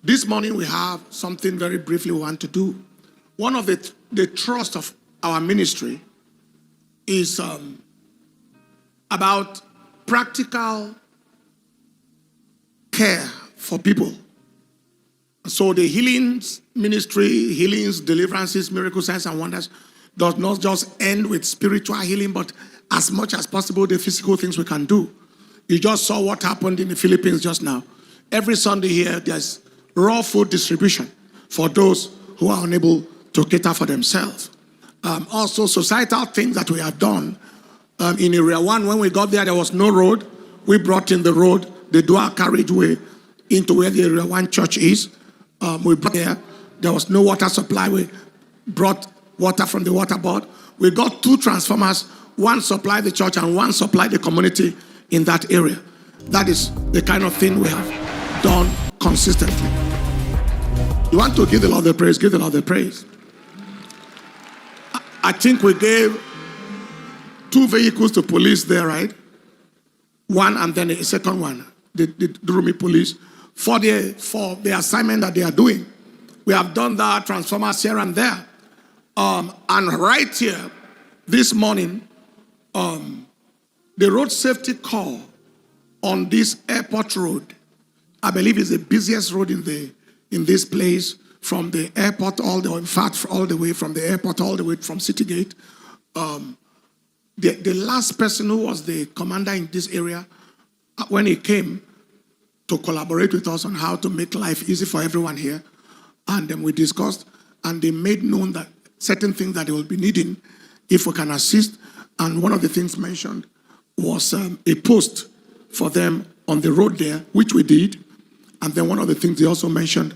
This morning we have something very briefly we want to do. One of the trust of our ministry is about practical care for people. So the healings ministry, healings, deliverances, miracles, signs and wonders does not just end with spiritual healing, but as much as possible the physical things we can do. You just saw what happened in the Philippines just now. Every Sunday here, there's raw food distribution for those who are unable to cater for themselves. Also, societal things that we have done. In Area 1, when we got there was no road. We brought in the road, the dual carriageway into where the Area 1 church is. We brought there was no water supply. We brought water from the water board. We got 2 transformers, one supplied the church and one supplied the community in that area. That is the kind of thing we have done consistently. You want to give the Lord the praise, give the Lord the praise. I think we gave 2 vehicles to police there, right? One and then a second one, the Durumi police, for the assignment that they are doing. We have done that, transformers here and there. And right here, this morning, the road safety call on this airport road, I believe is the busiest road in this place, from the airport all the way, in fact, all the way from the airport all the way from City Gate. The last person who was the commander in this area, when he came to collaborate with us on how to make life easy for everyone here, and then we discussed, and they made known that certain things that they will be needing if we can assist. And one of the things mentioned was a post for them on the road there, which we did. And then one of the things they also mentioned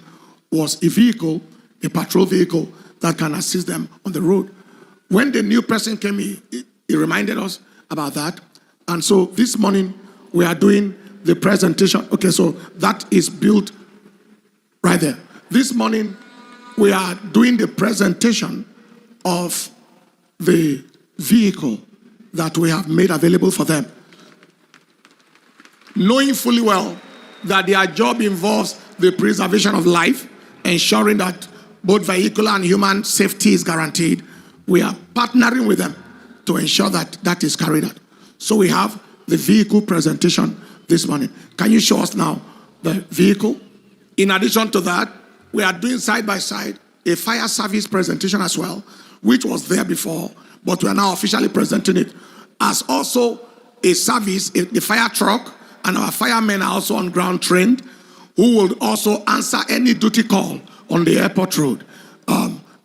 was a vehicle, a patrol vehicle that can assist them on the road. When the new person came, he reminded us about that. And so this morning we are doing the presentation. Okay, so that is built right there. This morning we are doing the presentation of the vehicle that we have made available for them, knowing fully well that their job involves the preservation of life, ensuring that both vehicular and human safety is guaranteed. We are partnering with them to ensure that that is carried out. So we have the vehicle presentation this morning. Can you show us now the vehicle? In addition to that, we are doing side by side a fire service presentation as well, which was there before, but we are now officially presenting it as also a service, the fire truck, and our firemen are also on ground trained, who will also answer any duty call on the airport road.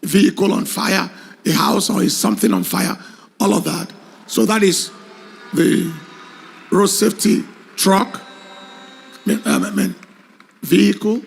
Vehicle on fire, a house or is something on fire, all of that. So that is the road safety truck, vehicle.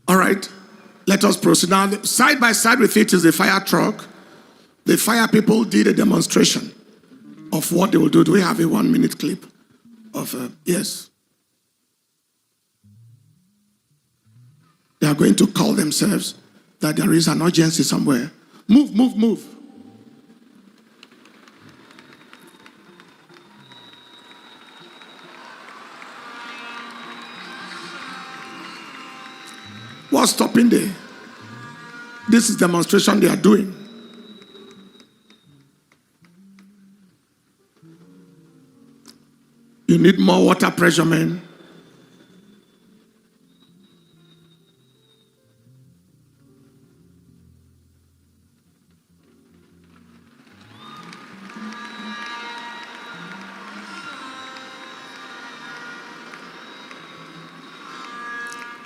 All right, let us proceed. Now, side by side with it is the fire truck. The fire people did a demonstration of what they will do. Do we have a 1-minute clip of, yes. They are going to call themselves that there is an urgency somewhere. Move, move, move. What's stopping there? This is demonstration they are doing. You need more water pressure, man.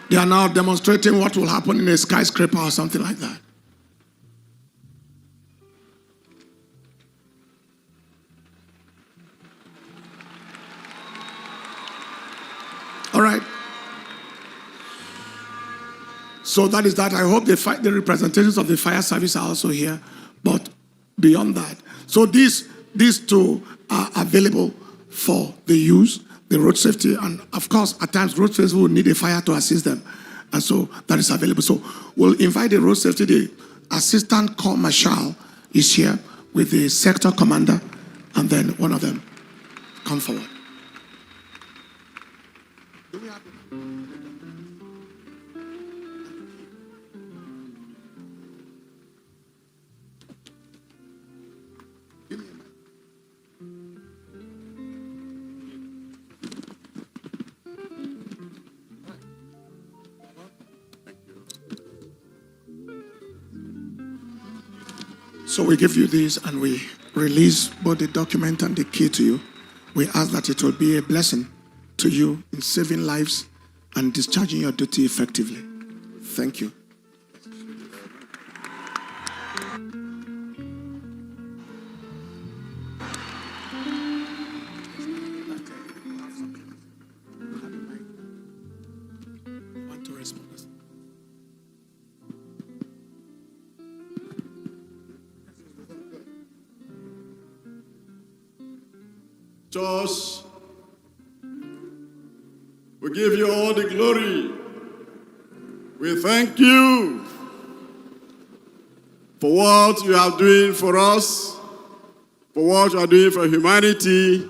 They are now demonstrating what will happen in a skyscraper or something like that. All right. So that is that. I hope the representatives of the fire service are also here. But beyond that, so these two are available for the use, the road safety, and of course, at times road safety will need a fire to assist them. And so that is available. So we'll invite the road safety, the assistant corps marshal is here with the sector commander, and then one of them come forward. So we give you this and we release both the document and the key to you. We ask that it will be a blessing to you in saving lives and discharging your duty effectively. Thank you. Church, we give you all the glory. We thank you for what you are doing for us, for what you are doing for humanity,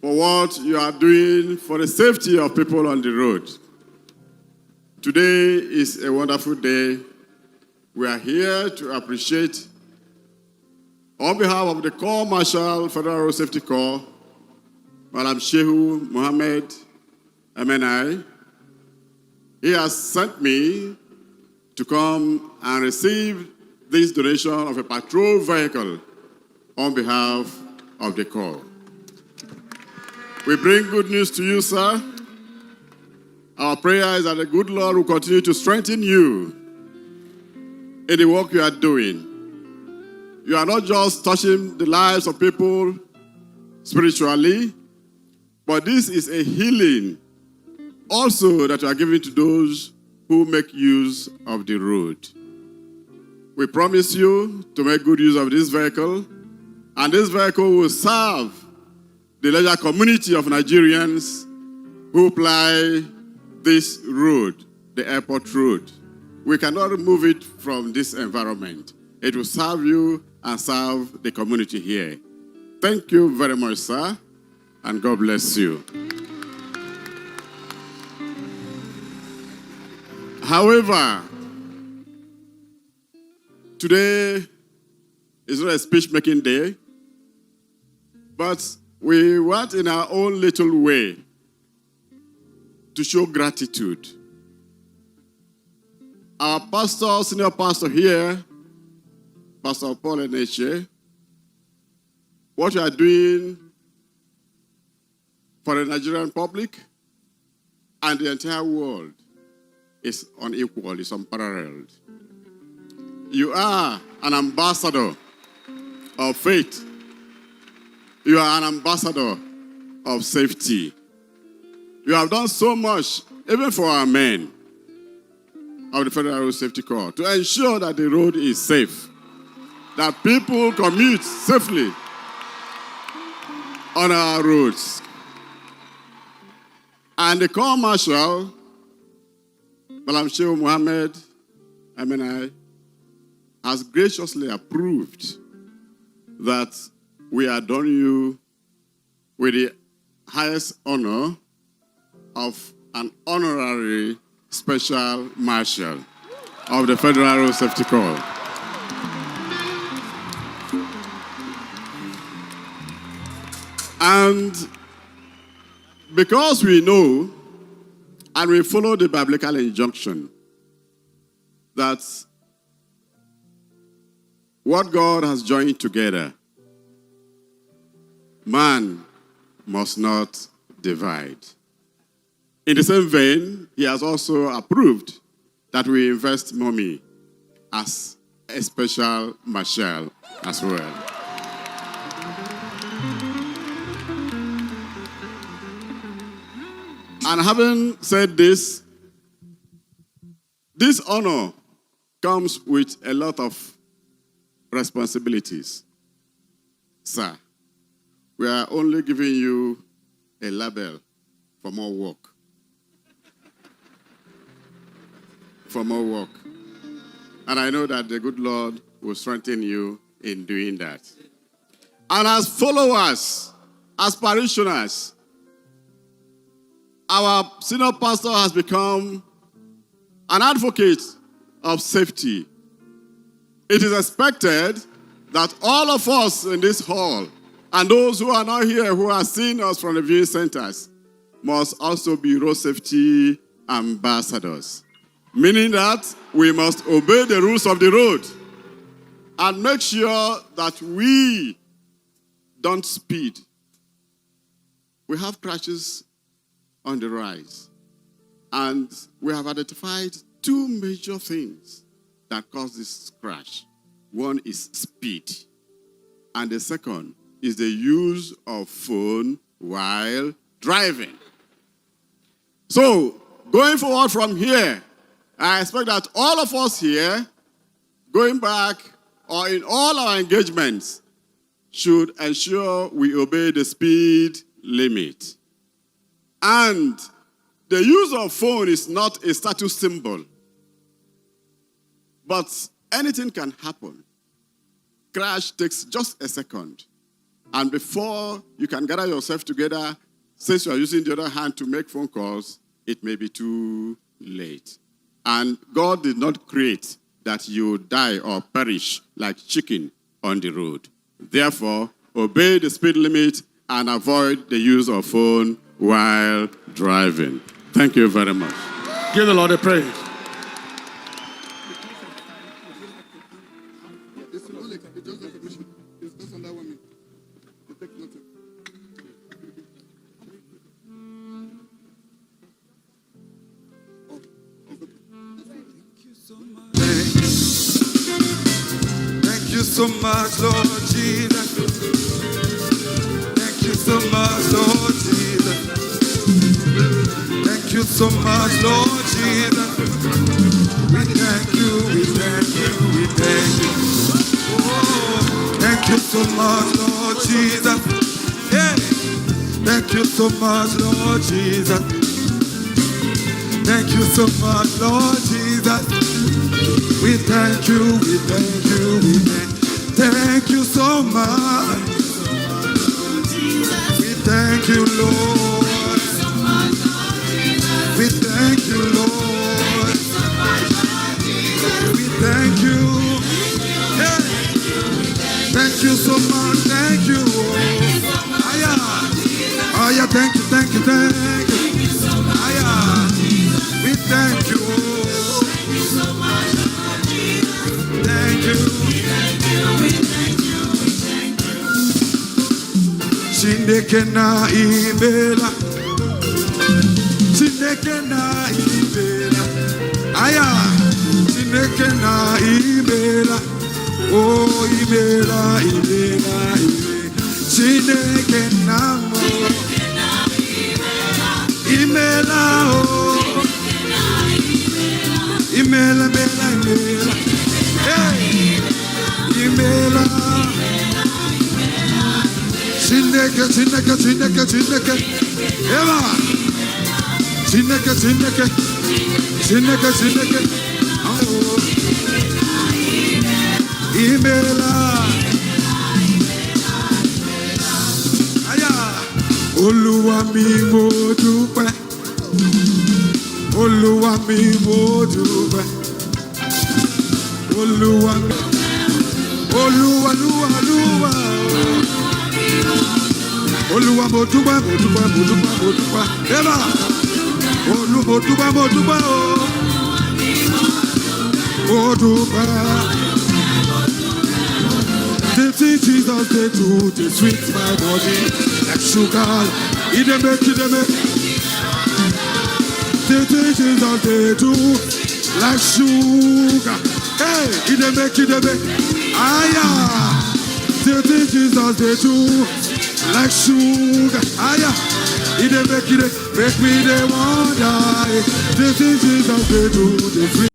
for what you are doing for the safety of people on the road. Today is a wonderful day. We are here to appreciate, on behalf of the Corps Marshal, Federal Road Safety Corps, Madam Shehu Mohammed MNI. He has sent me to come and receive this donation of a patrol vehicle on behalf of the Corps. We bring good news to you, sir. Our prayer is that the good Lord will continue to strengthen you in the work you are doing. You are not just touching the lives of people spiritually, but this is a healing also that you are giving to those who make use of the road. We promise you to make good use of this vehicle, and this vehicle will serve the larger community of Nigerians who ply this road, the airport road. We cannot remove it from this environment. It will serve you and serve the community here. Thank you very much, sir, and God bless you. However, today is not a speech-making day, but we want in our own little way to show gratitude. Our pastor, senior pastor here, Pastor Paul Enenche, what you are doing for the Nigerian public and the entire world is unequal, is unparalleled. You are an ambassador of faith. You are an ambassador of safety. You have done so much, even for our men of the Federal Road Safety Corps, to ensure that the road is safe, that people commute safely on our roads. And the Corps Marshal, Madam Shehu Mohammed MNI, has graciously approved that we adorn you with the highest honor of an honorary special marshal of the Federal Road Safety Corps. And because we know and we follow the biblical injunction that what God has joined together, man must not divide. In the same vein, he has also approved that we invest Mommy as a special marshal as well. And having said this, This honor comes with a lot of responsibilities. Sir, we are only giving you a label for more work. For more work. And I know that the good Lord will strengthen you in doing that. And as followers, as parishioners, our senior pastor has become an advocate of safety. It is expected that all of us in this hall and those who are not here, who are seeing us from the viewing centers, must also be road safety ambassadors. Meaning that we must obey the rules of the road and make sure that we don't speed. We have crashes on the rise. And we have identified two major things that cause this crash. One is speed. And the second is the use of phone while driving. So, going forward from here, I expect that all of us here, going back or in all our engagements, should ensure we obey the speed limit. And the use of phone is not a status symbol. But anything can happen. Crash takes just a second. And before you can gather yourself together, since you are using the other hand to make phone calls, it may be too late. And God did not create that you die or perish like chicken on the road. Therefore, obey the speed limit and avoid the use of phone while driving. Thank you very much. Give the Lord a praise. Thank you so much, Lord Jesus. Thank you so much, Lord Jesus. Thank you so much, Lord Jesus. We thank you, we thank you, we thank you. Oh, thank you so much, Lord Jesus. Yeah. Thank you so much, Lord Jesus. Thank you so much, Lord Jesus. We thank you, we thank you, we thank you so much. We thank you, Lord. We thank you, Lord. We thank you. Yeah. Thank you so much, thank you. Aya. Aya, thank you, thank you, thank you. Aya. We thank you. Thank you. Chineke na ibela. Chineke na ibela. Aya. Chineke na ibela. Oh, ibela, ibela, ibela. Chineke na mo. Ibela, oh. Ibela, ibela, ibela. Hey. Ibela. Chineke, Chineke, Chineke, Chineke. Eva. Chineke, Chineke. Chineke, Chineke. Oh. Ibela. Aya. Olúwa mi mo dúpẹ́. Olúwa mi mo dúpẹ́. Olúwa mi. Olúwa, Olúwa, Olúwa. Olúwa mo dúpẹ́, mo dúpẹ́, mo dúpẹ́, mo dúpẹ́. Eva. Olú mo dúpẹ́, mo dúpẹ́ o. Mo dúpẹ́. The things Jesus did do, they sweet my body like sugar. It dey make, it dey make. The things Jesus did do, like sugar. Hey, it dey make, it dey make. Aya. The things Jesus did do, like sugar. Aya. It dey make, it dey make me dey wonder. The things Jesus did do, they sweet.